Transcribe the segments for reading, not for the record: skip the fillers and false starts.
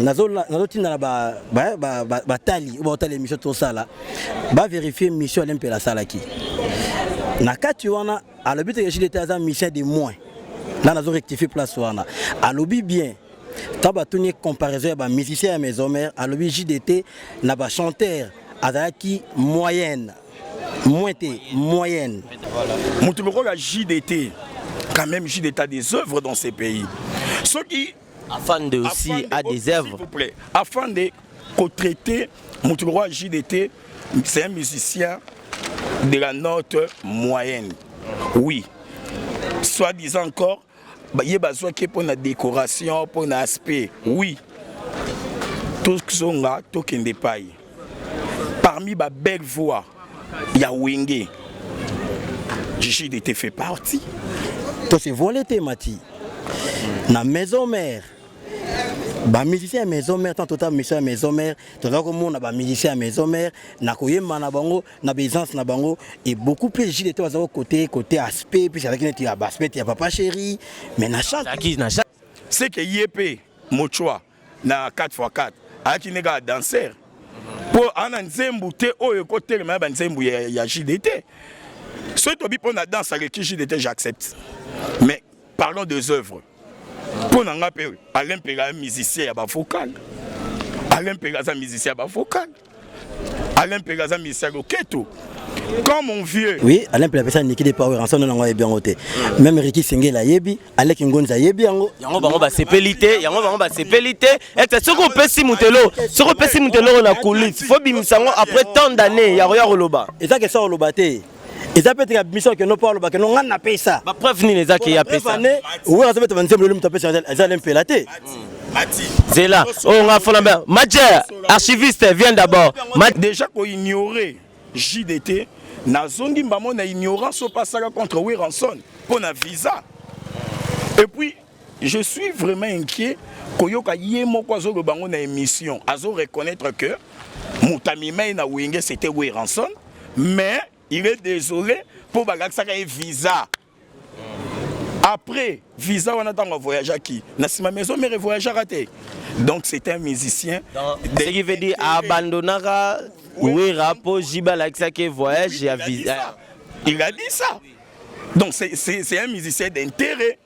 nazotinda batali baotala émission tosala bavérifie mission alempe la salaki na kati wana alobi te JDT aza mission de moins là nazo rectifier place wana alobi bien ta batuni comparaison ya ba musicien ya maison mère alobi JDT na ba chanteur azalaki moyenne moyenne mutu lokola JDT quand même JDT a des œuvres dans ces pays ceux qui afin de aussi à des œuvres s'il vous plaît afin de traiter mutu lokola JDT c'est un musicien de la note moyenne oui soit disant encore il y a besoin pour la décoration pour l'aspect oui tout ce qu'on a tout qui n'est pas parmi les belles voix il y a Wenge JDT fait partie to se volé Mati na maison mère ba musicien maison mère tant total musicien maison mère to za ko mona ba musicien maison mère na koyema na bango na présence na bango et beaucoup plus JDT va au côté aspect puis avec une aspect ya papa chéri mais na chaque c'est que yep mon choix na 4x4 aki nega danseur pour ana nzembu te oyo côté ma ba nzembu ya JDT ce to bi pour na danse avec JDT j'accepte mais parlons des œuvres pour n'en appeler Alain Pega musicien à bas vocal Alain Pega musicien à bas vocal Alain Pega musicien au keto comme mon vieux oui Alain Pega personne qui des power ensemble on a bien voté même Ricky Singela yebi Alec Ngonza yebi yango bango ba sepelité et ce qu'on peut si mutelo na coulisse faut bimisango après tant d'années ya roya roloba et ça que ça roloba té et ça peut être mission que nous parlons parce que nous on a payé ça ba preuve ni les qui a payé ça oui on se met 25 le taper ça Alain Pelaté c'est là on a fait la Madjer archiviste vient d'abord déjà qu'on ignorer JDT na zongi mbamo na ignorance au passage contre Weranson pour na visa et puis je suis vraiment inquiet koyoka yemo kwa zo bango na émission azo reconnaître que Mutami Mai na Wenge c'était Weranson mais il est désolé pour Bagaksaka un visa. Après, visa, on attend un voyage à qui? Ma maison, mais voyage à raté. Donc, c'est un musicien. Ce qui veut dire abandonnera, oui, rapport, Jibalaksa voyage et à visa. Il a dit ça. Donc, c'est un musicien d'intérêt.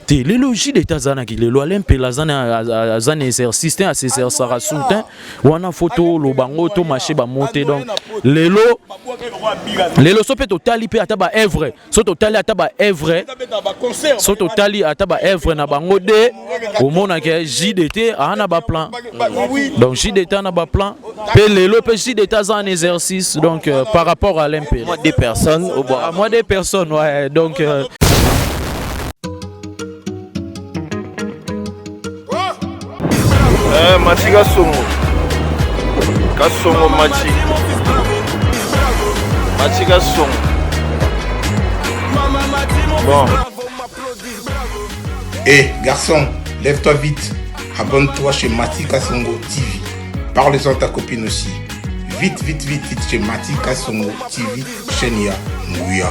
Les logiques des Tanzaniens qui les lois l'empé la zane exercice à ces sarasoutin ou en photo le bango to marché ba monter donc les lots so peut total pe ataba œuvre so total ataba œuvre so total ataba œuvre na bango de au mona que JDT ana ba plan donc JDT ana ba plan pe les lots pe JDT en exercice donc par rapport à l'empé moi des personnes au bois moi des personnes ouais donc Mati Kasongo Mati Kasongo bon. Garçon, lève-toi vite. Abonne-toi chez Mati Kasongo TV. Parle-en ta copine aussi. Vite chez Mati Kasongo TV. Chenia, Ngouya.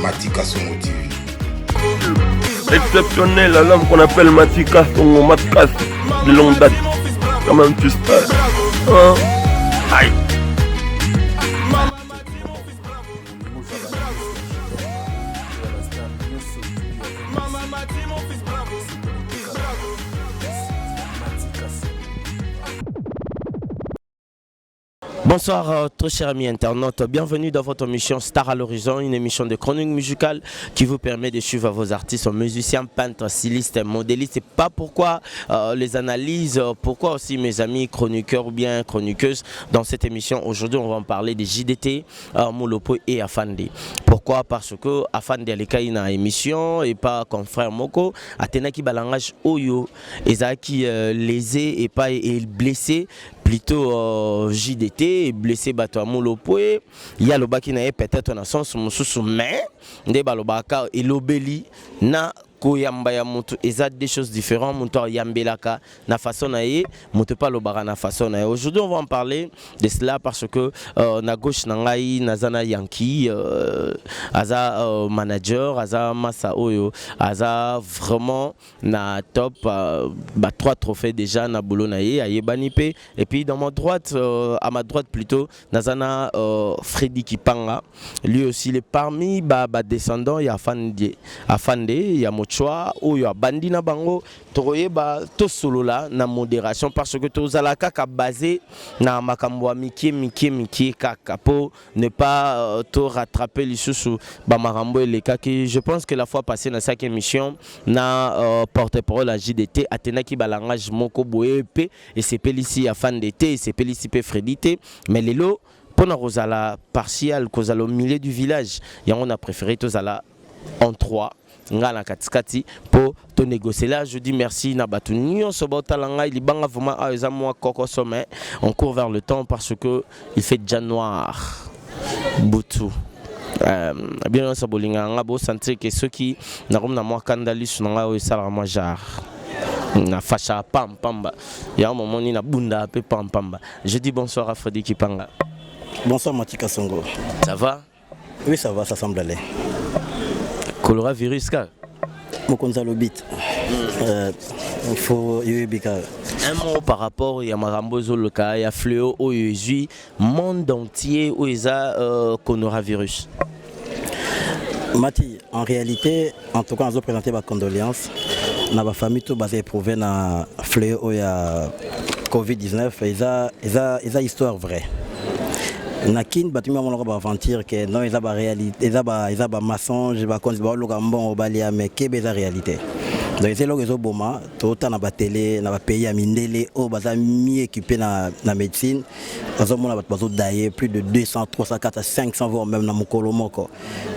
Mati Kasongo TV. Exceptionnel, l'homme qu'on appelle Mati Kasongo, Matkas de longue date. Quand même tu sais. Aïe. Bonsoir très chers amis internautes, bienvenue dans votre émission Star à l'horizon, une émission de chronique musicale qui vous permet de suivre vos artistes, musiciens, peintres, stylistes, modélistes et pas pourquoi les analyses, pourquoi aussi mes amis chroniqueurs ou bien chroniqueuses dans cette émission. Aujourd'hui on va en parler des JDT, Molopo et Afande. Pourquoi? Parce que Afande aleka na émission et pas confrère Moko, Atenaki balangage Oyo, Ezaki lésé et pas blessé. Plutôt JDT blessé bato à Molopoe, il y a le baki na peut-être na sens mususu mais nde balobaka et l'obeli na koyamba ya mutu eza des choses différentes mutu yambelaka na façon na ye mutu pas lobara na façon na ye. Aujourd'hui on va en parler de cela parce que na gauche na ngai nazana Yankee aza manager aza massa oyo aza vraiment na top ba 3 trophées déjà na boulot na ye ayebani pe. Et puis dans ma droite à ma droite plutôt nazana Freddy Kipanga, lui aussi il est parmi ba descendants ya Afande ya choix ou ya bandi na bango toyeba to solo la na modération parce que tozala kaka basé na makambo ya miki kaka po ne pas to rattraper lisusu ba makambo eleka ki je pense que la fois passée na 5e émission na porte-parole à JDT atenaki balangage moko boye pe et c'est pelisi ya fan d'été et c'est pelisi pe Fredité mais lelo pona rozala partial kozala au milieu du village et on a préféré tozala en 3 ngala katikati pour te négocier. Là je dis merci na batu nyonso botalanga libanga vraiment eza moi koko sommet on court vers le temps parce que il fait déjà noir butu bien ça bolinga ngabo sentir que ceux qui na comme na moi kandali sunanga o sala moi jar na facha pam pamba il y a un moment ni na bunda pe pam pamba. Je dis bonsoir à Freddy Kipanga. Bonsoir Matika Songo. Ça va? Oui ça va, ça semble aller. Coronavirus ka Mokonza le beat. Il faut yebika. Un mot par rapport à Marambozo le cas, il y a fléau au Jésus monde entier où il y a coronavirus. Mati, en réalité, en tout cas, on a présenté ma condoléance. Dans ma famille, tout basé éprouvé dans fléau où il y a Covid-19, ils ont histoire vraie. Nakin batuma mon ba aventure que non ils a ba réalité ils a ba mensonge ba konzi ba loka mbon balia mais que beza réalité donc c'est logo boma tout na ba télé na ba pays ya mindele o baza mi équipé na médecine bazo mona bazo dailler plus de 200 300 400 500 voire même na mokolo moko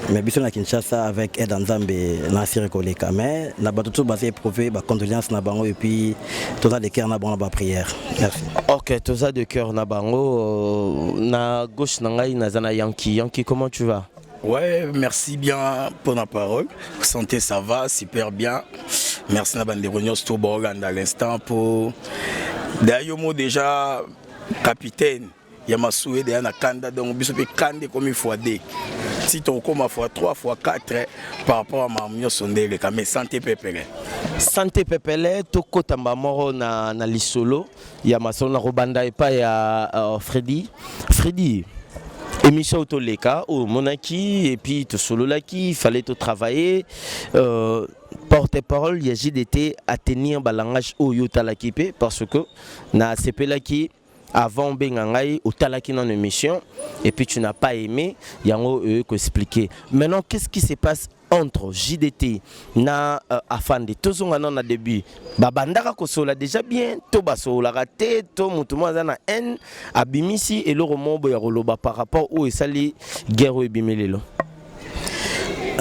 mais biso na Kinshasa avec aide Nzambe na sire koleka mais na ba tout basé éprouvé ba condoléances na bango et puis tout ça de cœur na ba prière. Merci. OK, tout ça de cœur na bango na gauche nangai nazana Yankee, comment tu vas? Ouais, merci bien pour la parole. Santé, ça va, super bien. Merci na bande réunion Stoborgan à l'instant pour d'ailleurs moi déjà capitaine Yamasoué de na Kanda donc biso pe Kande comme il faut des si ton comme fois 3 fois 4 par rapport à ma mio sondele mais santé pepele. Santé pepele to kotamba moro na lisolo ya masona robanda et pas ya Freddy émission autoleka au monaki et puis to solo laki il fallait te travailler porte-parole ya JDT à tenir balangage au yota lakipe parce que na sepelaki avant bengangai au talaki dans l'émission et puis tu n'as pas aimé yango expliquer. Maintenant qu'est-ce qui se passe entre JDT na Afande tozonga na début babandaka kosola déjà bien to basola raté to mutu mwaza na n abimisi et le romombo ya roloba par rapport au esali guerre ebimelelo.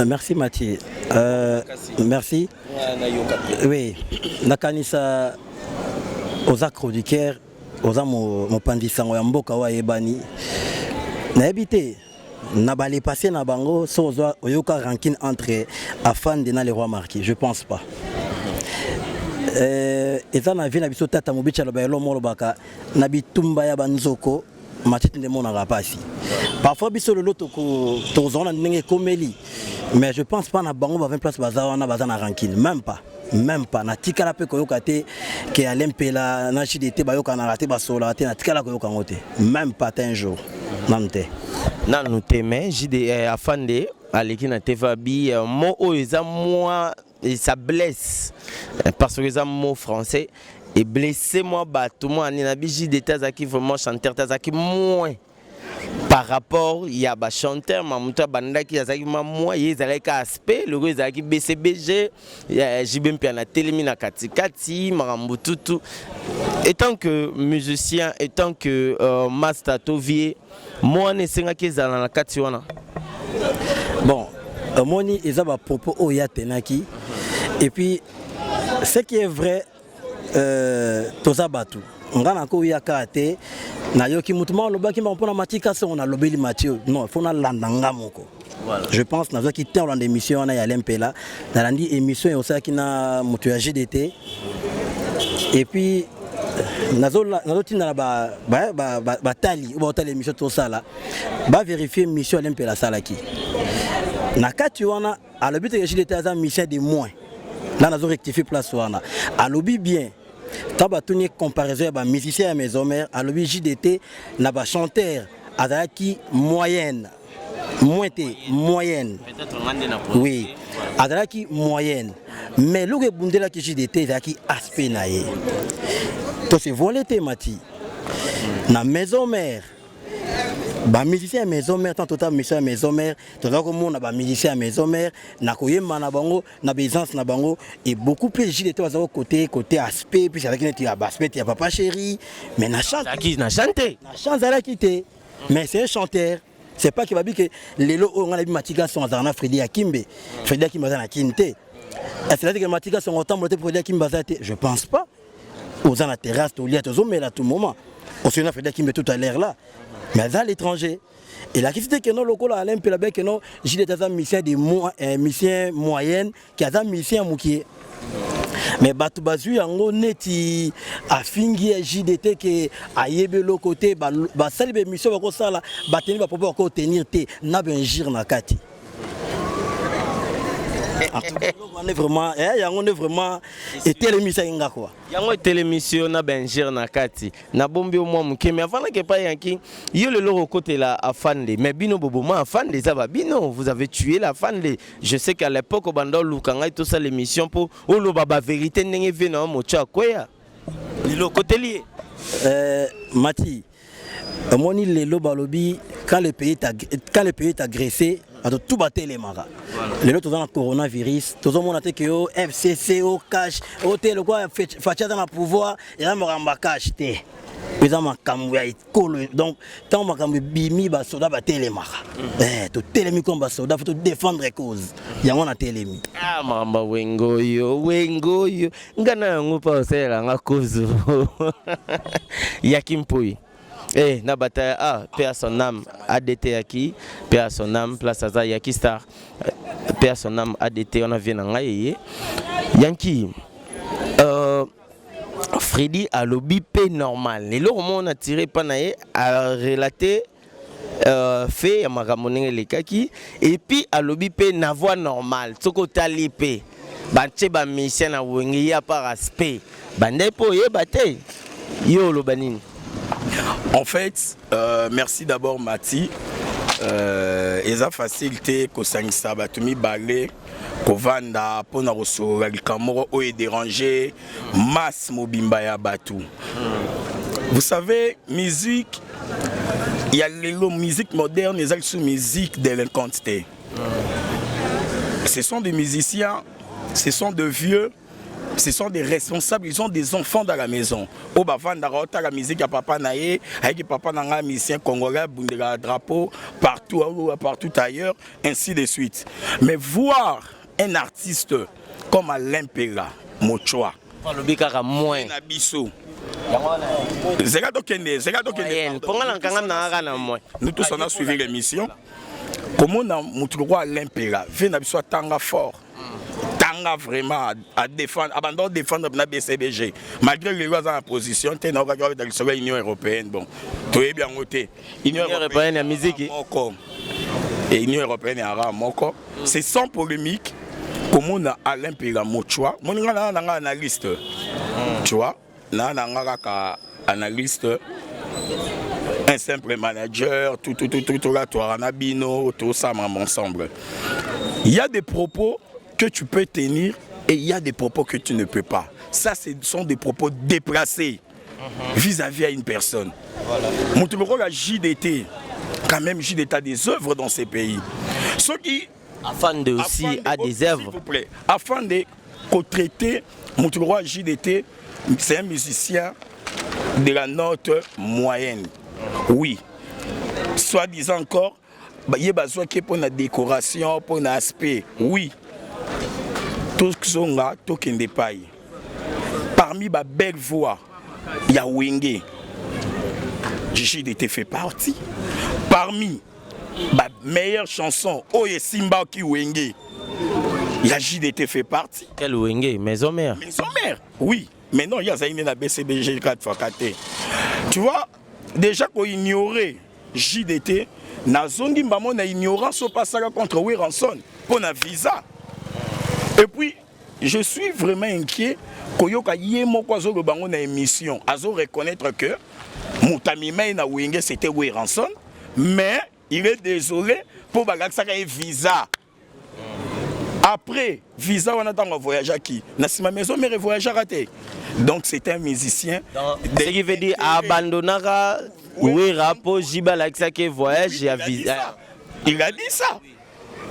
Merci Mathieu. Merci. Oui, nakanisa aux chroniqueurs oza mo pandisango ya mboka wa yebani na habité na balé passé na bango sozo oyoka ranking entre Afande na les rois marquis, je pense pas. Eza na vie na biso tata mobicha lo bayelo molo baka na bitumba ya banzoko matite ndemo na rapasi parfois biso le loto ko tozona ndenge komeli mais je pense pas na bango ba 20 place baza na baza na ranking même pas na tikala pe koyoka te ke alempela na JDT bayoka na raté basola te na tikala koyoka ngote même pas un jour nante nanu te mais JDT Afande aleki na TV bi mo o eza moi et ça blesse parce que c'est un mot français et blesser moi tout moi ninabi JDT zaki vraiment chanteur tazaki moins par rapport il y a ba chanteur mamuta bandaki zaki moi yezalaki aspect le gars zaki BCBG JB Mpia na telemi na katikati marambo tutu étant que musicien étant que master Tovier moi ne senga kezala na kati wana bon moni eza ba propos oya tenaki et puis ce qui est vrai toza batu ngana ko ya kate na yoki mutuma lobaki ma pona matika so na lobeli Mathieu non faut na landanga moko voilà je pense na qui temps dans l'émission na ya lempela na landi émission aussi qui na mutu ya GDT et puis nazo tina ba tali ou ba émission tout ça là ba vérifier mission lempela salaki na kati wana à le but que GDT a mission de moins là nazo rectifier place wana à lobby bien quand tu as comparaison avec les musiciens à maison mère, à l'objet JDT, na ba chanteur azaki moyenne. Moyenne. Oui. Azaki moyenne. Mais le bundela qui JDT azaki aspect naé. To se volé thématique. Na maison mère. Ba musicien à maison mère tant total musicien à maison mère tout comme on a ba musicien à maison mère na koyema na bango na présence na bango et beaucoup plus JDT au côté aspect puis avec une aspect il y a papa chéri mais na chante qui na chanté na chante à quitter mais c'est un chanteur c'est pas qui va dire que les lots on a Matika sont dans Freddy Akimbe Freddy Akimbe na kinte est-ce que Matika sont autant monter Freddy Akimbe je pense pas aux la terrasse au lit à tout mais à tout moment on se Freddy Akimbe tout à l'heure là mais à l'étranger et la question que nos locaux à l'Empela que non j'ai des missions de missions moyennes qui a des missions moukié mais batu bazu yango neti afingi JDT que ayebe le côté ba sali mission ba ko sala ba tenir ba propos ko tenir te na benjir na kati on est vraiment on est vraiment et l'émission inga quoi yango télémission na benjir na kati na bombi au moins muke mais avant que pas yanki yo le loro côté là afande mais bino bobo moi afande ça va bino vous avez tué la afande je sais qu'à l'époque au bando lukanga tout ça l'émission pour olo baba vérité ndenge vena mocha koya le côté lié Mati moni le lobalobi quand le pays est agressé tout battre les maras. Les autres dans le coronavirus, tout le monde a dit que FCC, au cash, au tel quoi, fait dans le pouvoir, et là, on va cacher. Ils ont donc, tant que je bimi, les soldats battent les maras. Tout télémi comme les soldats, il faut défendre les causes. Il y a un télémi. Ah, maman, wengo yo. Ngana yango pa osela nga cause. Yakimpoi. Eh, na bataille paix à son âme, ADT Yaki, paix à son âme, place à Yaki Star, paix à son âme, ADT, on a vu dans Yankee. Freddy a lobby paix normal. Et là, on a tiré panaye à relater fait à Maramoneng les kaki. Et puis à lobby paix na voix normale. Soko talipé. Banche ba mission na wengi ya par aspect. Bande po ye bate. Yo lo banini. En fait, merci d'abord Mati. Eza facilité ko sangisa batumi balé ko vanda pona roso likamoro o est dérangé masse mobimba ya batu. Vous savez, musique, il y a les musique moderne, il y a sous musique délinquante. Ce sont des musiciens, ce sont des vieux. Ce sont des responsables, ils ont des enfants dans la maison. Au bavand d'arota la musique à papa naé, avec papa nanga musicien congolais, bundela drapeau partout ailleurs, ainsi de suite. Mais voir un artiste comme Alain Pela, Mochoa, le bikara moins. Nous tous on a suivi l'émission. Comment on a montré Alain Pela, vient soit tanga fort. Tanga vraiment à défendre, abandon défendre la BCBG. Malgré les lois en position, tu es dans l'Union européenne. Bon, tu es bien noté. L'Union européenne a musique. Et l'Union européenne est à Moko. C'est sans polémique. Comment on a Alain Pela Mochoa. Mon analyste. Tu vois, analyste. Un simple manager, tout là, toi, Anabino, tout ça ensemble. Il y a des propos que tu peux tenir et il y a des propos que tu ne peux pas. Ça, ce sont des propos déplacés vis-à-vis à une personne. Voilà. La JDT, quand même, JDT a des œuvres dans ces pays. Ceux qui... Afin de aussi a des œuvres. S'il vous plaît, afin de traiter, Moutouroua JDT, c'est un musicien de la note moyenne. Oui. Soit disant encore, il y a besoin pour la décoration, pour l'aspect. Oui. Tout ce sont là, tout qui n'est pas. Parmi les belles voix, il y a Wenge. JDT fait partie. Parmi les meilleures chansons, Oye Simba qui Wenge. Il y a JDT fait partie. Quel Wenge? Maison mère. Maison mère, oui. Mais non, il y a la BCBG 4x4. Tu vois, déjà qu'on ignorait JDT, Nazondi Mbamon a ignorance au passage contre Weranson pour un visa. Et puis, je suis vraiment inquiet Koyoka Yemo Kwazo le Bango na émission. Azo reconnaître que Moutamimei na Wenge c'était Weranson, mais il est désolé pour Bagaksa un visa. Après, visa, on attend un voyage à qui? Nassima maison, mais voyage à raté. Donc, c'est un musicien. Ce qui veut dire abandonner oui, rapport, Jiba Laksake voyage et visa. Il a dit ça.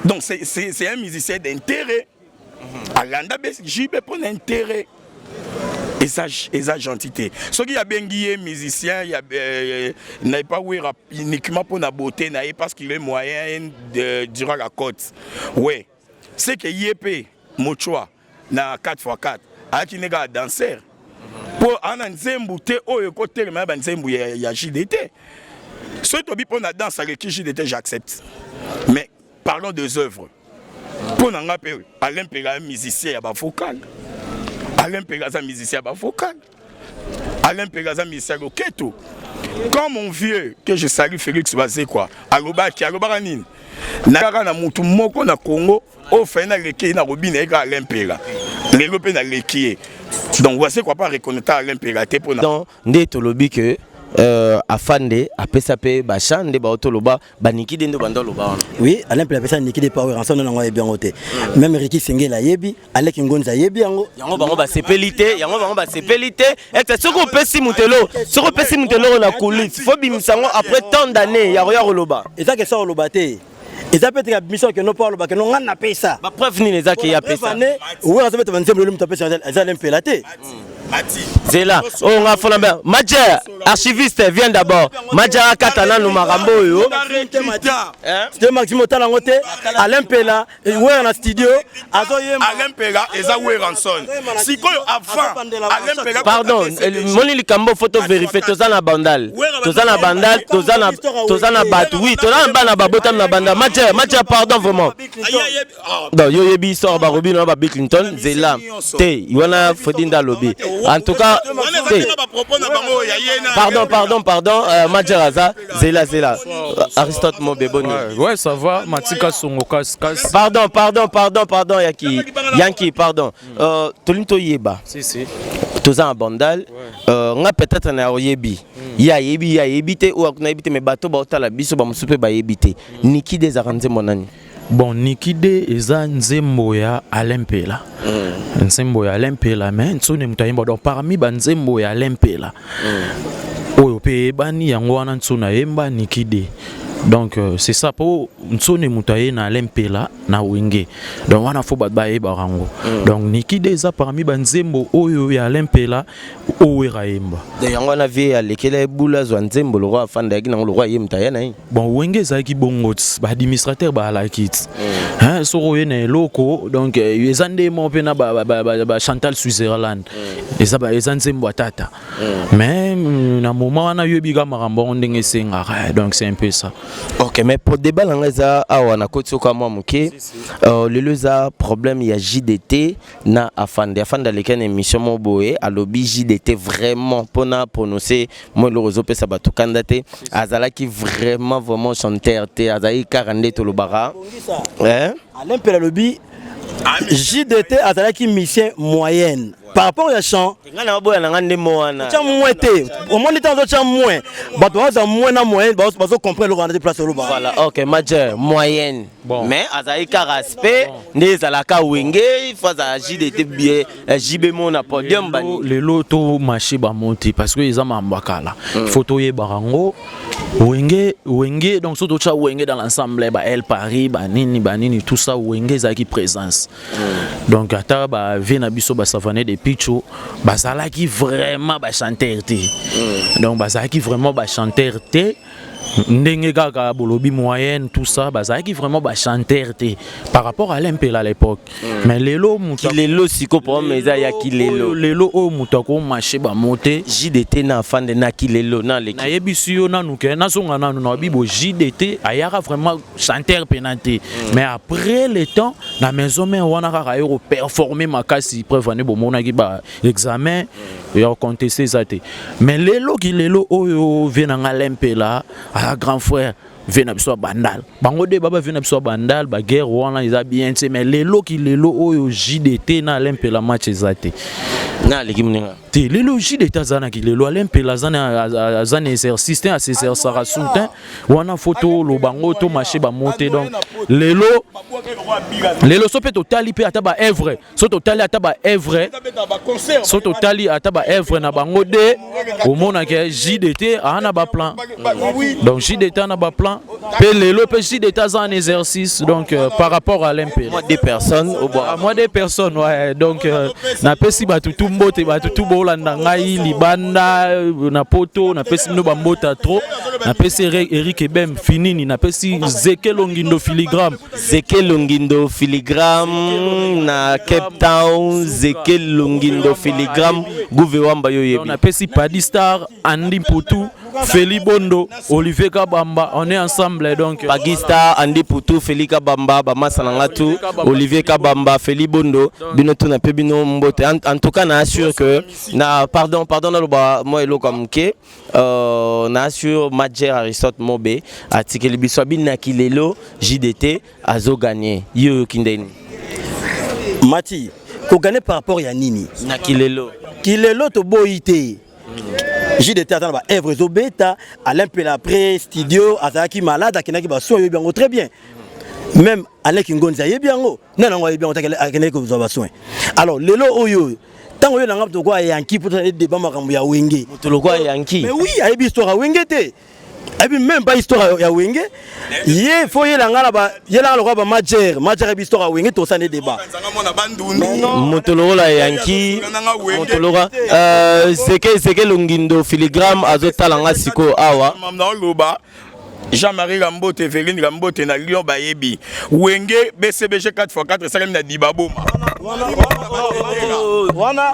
Donc, c'est un musicien d'intérêt. Alanda Jibe pour l'intérêt. Et sa gentillité. Ce qui a bien guillé musicien, il n'a pas uniquement pour la beauté, parce qu'il est moyen durant la côte. Oui. C'est que Yépé, Mochoa, na 4x4, avec une danseur. Pour un nzembu te oyo côté le même nzembu ya JDT. Ce tobi pour la danse avec qui JDT j'accepte. Mais parlons des œuvres. Pour n'en rappeler, Alain Pera musicien à vocal. Alain Pera musicien à vocal. Alain Pera musicien au keto. Comme mon vieux que je salue Félix Bazé quoi. Alobaki alobaranine. Nakara na mutu moko na Congo au final leki na robine eka Alain Pera. Les Européens na leki. Donc voici quoi pas reconnaître Alain Pera te pour na. Donc ndeto lobi que afande apesape bachande ba otoloba baniki dendo bandoloba. Oui, Alain Pera pesa niki de power ensemble na yebi ngote. Même Ricky Sengela yebi, Alec Ngonza yebi yango. Yango bango ba sepelité, yango bango ba sepelité. Et soko pesi mutelo, soko pesi mutelo na coulisse. Faut bimisango après tant d'années ya roya roloba. Et ça que ça roloba te. Et ça peut être la mission que nous parlons, que nous avons payé ça. Bah, preuve ni les a qui a payé ça. Oui, on va mettre un peu de temps, ça a peu la tête. C'est là. Oh, on a fait la bien. Madjer, archiviste, viens d'abord. Madjer a katana no marambo yo. C'était Maximo Talangote, Alain Pela, et ouais en studio. Alain Pela et Zawé Ranson. Si quoi avant Alain Pela. Pardon, moni likambo photo vérifier tozana bandal. Tozana bandal, tozana bat. Oui, tozana bana babota na bandal. Madjer, pardon vraiment. Non, yo yebi sort barobi no ba Bill Clinton, Zela. Te, yona fodinda lobby. En tout cas, pardon, Madjaraza, Zela. Aristote Mobeboni. Ouais, ça va, Matika Songokas. Pardon, Yankee, pardon. Tolinto Yeba. Si. Toza en bandal, on a peut-être un yebi. Ya yebite ou on a yebite, mais bateau baota la biso ba musupe ba yebite. Niki des arrange monani. Bon, Nikide eza nzembo ya Alain Pela. Nzembo ya Alain Pela, mais nsone mutayimba donc parmi ba nzembo ya Alain Pela. Oyo pe bani yango wana nsona yemba Nikide. Donc c'est ça pour nsone mutaye na Alain Pela na Wenge. Donc wana fo ba yeba rango. Donc Nikide eza parmi ba nzembo oyo ya Alain Pela owera yemba. De yango na vie ya lekele bula zo nzembo lo roi fanda yaki na lo roi yemta na. Bon Wenge zaki bongo ba administrateur ba la kit. Hein soro yene loko donc ezande mo pena ba Chantal Switzerland. Eza ba nzembo tata. Mais na moment wana yebiga marambo ndenge senga. Donc c'est un peu ça. Ok, mais pour débat l'anglaise awa na koti ko moi muke le za problème ya JDT na afande lekene émission mo boye alobi JDT vraiment pona prononcer moi le réseau pesa batu kandate azalaki vraiment chanteur te azali 42 to lobara Alain Pela lobi JDT azalaki mission moyenne. par rapport à chant ngana boya na ngande moana tiens moins té au moins temps tiens moins bato baza moins na moyen bazo comprendre le rendre place au bas voilà OK majeur moyenne bon. Mais azaika respect ndeza la ka wenge il faut za JDT bien JB mon na podium bani le loto marché ba monter parce que ils ont mambakala photo ye barango wenge donc surtout cha wenge dans l'ensemble ba El Paris banini tout ça wenge za qui présence donc ata ba vena biso ba savane de picho ba sala qui vraiment ba chanteur té donc ba sala qui vraiment ba chanteur té ndenge kaka bolobi moyenne tout ça bazaki qui vraiment ba chanteur té par rapport à l'Impela à l'époque mais lelo muta lelo siko pour mais ya lelo o muta ko marché ba monter JDT na fan de na kilelo na l'équipe na yebisio na nuke na songa na no bibo JDT ayaka vraiment chanteur penanté mais après le temps na maison mais wana kaka yo performer makasi preuve ne bo mona ki ba examen yo contester ça té mais lelo oyo venanga l'Impela à grand frère vena biso bandal bango de baba vena biso bandal ba guerre wana ils a bien mais lelo oyo JDT na l'Impela match ezate na l'équipe ninga te lelo JDT zana ki lelo l'Impela zana exercice à ces sara soutin wana photo lo bango to marché ba monter donc lelo sope totali pe ata ba evre so totali ata ba evre so totali ata ba evre na bango de au mona ke JDT ana ba plan donc JDT ana ba plan pe lelo pe JDT za un exercice donc par rapport à l'Impela moi des personnes ouais donc na pesi ba tutu mbote ba tutu bolanda ngai libanda na poto na pesi no ba mbota trop na pesi Eric Ebem finini na pesi Zeke Longindo filigrame na Cape Town Zeke Longindo filigrame Gouvewamba yo yebi na pesi Padistar Andy Poutou Feli Bondo Olivier Kabamba on est ensemble donc Padistar Andy Poutou Feli Kabamba ba masalanga tout Olivier Kabamba Feli Bondo bino to na pe bino mbote en tout cas na assure que na pardon na moi elo comme ke na assure Major Aristote Mobe article biso bina kilelo JDT azo gagner yo kindeni Mati ko gagner par rapport ya nini na kilelo to boité JDT attend ba Evre zo beta à l'Impela après studio azaki malade akinaki ba so yo bien très bien même Alain Kingonza ye bien ngo na ngo ye bien akinaki ko ba soin alors lelo oyo tant oyo nanga to kwa yanki pour te débat makambo ya wenge to lo kwa yanki mais oui ayebi histoire ya wenge te ayebi même pas histoire ya wenge ye faut ye langa la ba ye langa lo ba majeur ayebi histoire ya wenge to ça ne débat motolo la yanki motolo Zeke Longindo filigrame azotalanga siko awa Jean-Marie Gambote, Véline Gambote, na Lyon Bayebi. Wenge, BCBG 4x4, ça même na Dibaboma. Wana,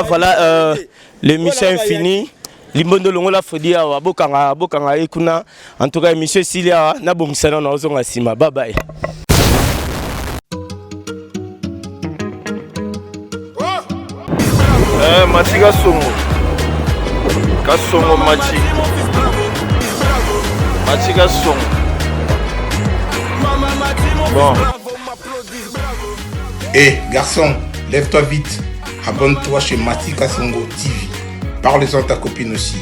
voilà, l'émission est finie. Limbondo longola fodia wa bokanga ekuna en tout cas émission Silia na bomisana na ozonga sima bye bye. Matika songo kasongo matika songo bon. Garçon, lève-toi vite, abonne-toi chez Matika Songo TV. Parle-en à ta copine aussi.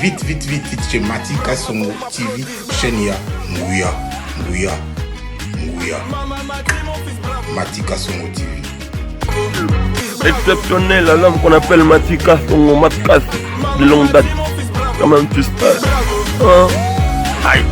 Vite chez Matika Songo TV, Chenia, Ngouya. Matika Songo TV. Exceptionnel, l'homme qu'on appelle Matika Songo Matkas de longue date. Comment tu sais? Aïe.